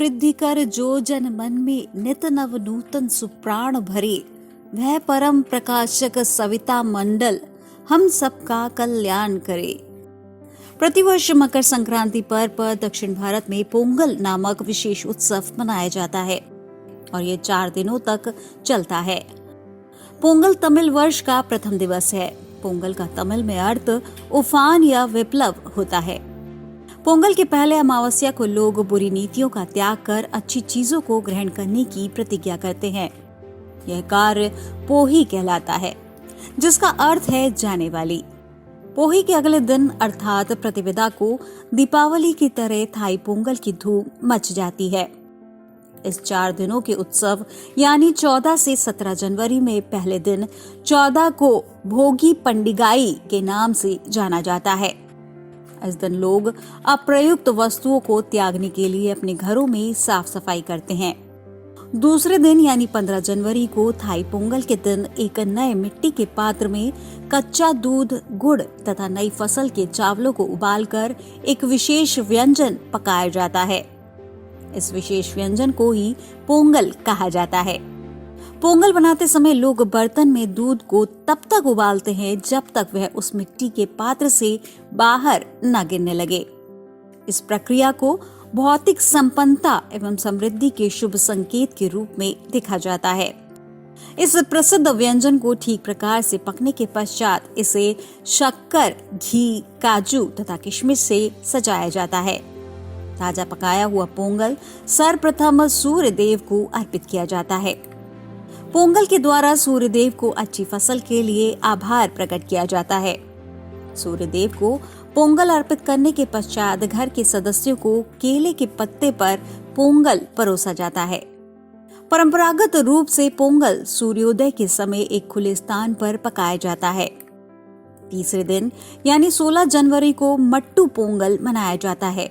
वृद्धि कर जो जन मन में नित नव नूतन सुप्राण भरे, वह परम प्रकाशक सविता मंडल हम सबका कल्याण करे। प्रतिवर्ष मकर संक्रांति पर्व पर दक्षिण भारत में पोंगल नामक विशेष उत्सव मनाया जाता है और ये 4 दिनों तक चलता है। पोंगल तमिल वर्ष का प्रथम दिवस है। पोंगल का तमिल में अर्थ उफान या विप्लव होता है। पोंगल के पहले अमावस्या को लोग बुरी नीतियों का त्याग कर अच्छी चीजों को ग्रहण करने की प्रतिज्ञा करते हैं। यह कार्य पोही कहलाता है, जिसका अर्थ है जाने वाली। पोही के अगले दिन अर्थात प्रतिपदा को दीपावली की तरह थाई पोंगल की धूम मच जाती है। इस 4 दिनों के उत्सव यानी 14 से 17 जनवरी में पहले दिन 14 को भोगी पंडिगाई के नाम से जाना जाता है। इस दिन लोग अप्रयुक्त वस्तुओं को त्यागने के लिए अपने घरों में साफ सफाई करते हैं। दूसरे दिन यानी 15 जनवरी को थाई पोंगल के दिन एक नए मिट्टी के पात्र में कच्चा दूध, गुड़ तथा नई फसल के चावलों को उबालकर एक विशेष व्यंजन पकाया जाता है। इस विशेष व्यंजन को ही पोंगल कहा जाता है। पोंगल बनाते समय लोग बर्तन में दूध को तब तक उबालते हैं जब तक वह उस मिट्टी के पात्र से बाहर न गिरने लगे। इस प्रक्रिया को भौतिक संपन्नता एवं समृद्धि के शुभ संकेत के रूप में देखा जाता है। इस प्रसिद्ध व्यंजन को ठीक प्रकार से पकने के पश्चात इसे शक्कर, घी, काजू तथा किशमिश से सजाया जाता है। ताजा पकाया हुआ पोंगल सर्वप्रथम सूर्य देव को अर्पित किया जाता है। पोंगल के द्वारा सूर्य देव को अच्छी फसल के लिए आभार प्रकट किया जाता है। सूर्य देव को पोंगल अर्पित करने के पश्चात घर के सदस्यों को केले के पत्ते पर पोंगल परोसा जाता है। परंपरागत रूप से पोंगल सूर्योदय के समय एक खुले स्थान पर पकाया जाता है। तीसरे दिन यानी 16 जनवरी को मट्टू पोंगल मनाया जाता है,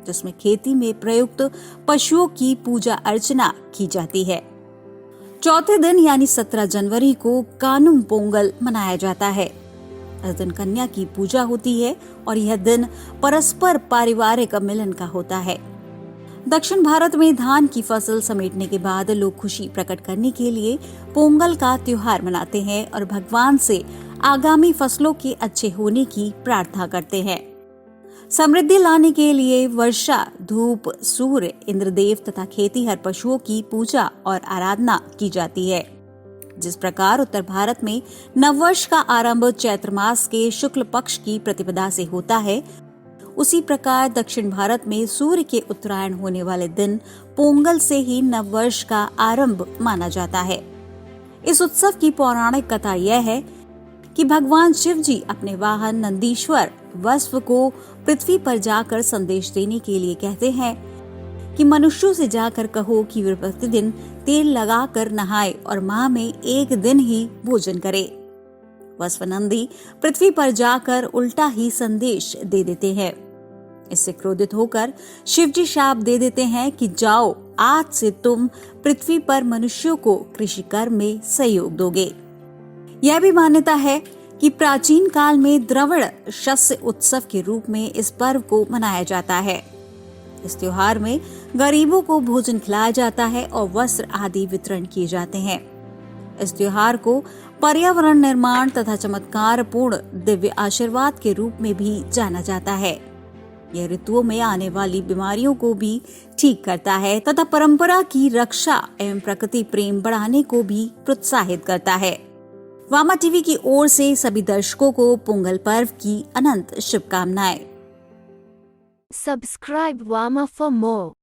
जिसमें खेती में प्रयुक्त पशुओं की पूजा अर्चना की जाती है। चौथे दिन यानी 17 जनवरी को कानुम पोंगल मनाया जाता है। इस दिन कन्या की पूजा होती है और यह दिन परस्पर पारिवारिक मिलन का होता है। दक्षिण भारत में धान की फसल समेटने के बाद लोग खुशी प्रकट करने के लिए पोंगल का त्योहार मनाते हैं और भगवान से आगामी फसलों के अच्छे होने की प्रार्थना करते हैं। समृद्धि लाने के लिए वर्षा, धूप, सूर्य, इंद्रदेव तथा खेतीहर पशुओं की पूजा और आराधना की जाती है। जिस प्रकार उत्तर भारत में नववर्ष का आरंभ चैत्र मास के शुक्ल पक्ष की प्रतिपदा से होता है, उसी प्रकार दक्षिण भारत में सूर्य के उत्तरायण होने वाले दिन पोंगल से ही नववर्ष का आरंभ माना जाता है। इस उत्सव की पौराणिक कथा यह है कि भगवान शिव जी अपने वाहन नंदीश्वर वस्व को पृथ्वी पर जाकर संदेश देने के लिए कहते हैं कि मनुष्यों से जाकर कहो कि वे प्रतिदिन तेल लगाकर नहाए और माह में एक दिन ही भोजन करे। वस्वनंदी पृथ्वी पर जाकर उल्टा ही संदेश दे देते हैं। इससे क्रोधित होकर शिव जी शाप दे देते हैं कि जाओ, आज से तुम पृथ्वी पर मनुष्यों को कृषि कर्म में सहयोग दोगे। यह भी मान्यता है कि प्राचीन काल में द्रविड़ शस्य उत्सव के रूप में इस पर्व को मनाया जाता है। इस त्योहार में गरीबों को भोजन खिलाया जाता है और वस्त्र आदि वितरण किए जाते हैं। इस त्योहार को पर्यावरण निर्माण तथा चमत्कार पूर्ण दिव्य आशीर्वाद के रूप में भी जाना जाता है। यह ऋतुओं में आने वाली बीमारियों को भी ठीक करता है तथा परंपरा की रक्षा एवं प्रकृति प्रेम बढ़ाने को भी प्रोत्साहित करता है। वामा टीवी की ओर से सभी दर्शकों को पोंगल पर्व की अनंत शुभकामनाएं। Subscribe Wama for more.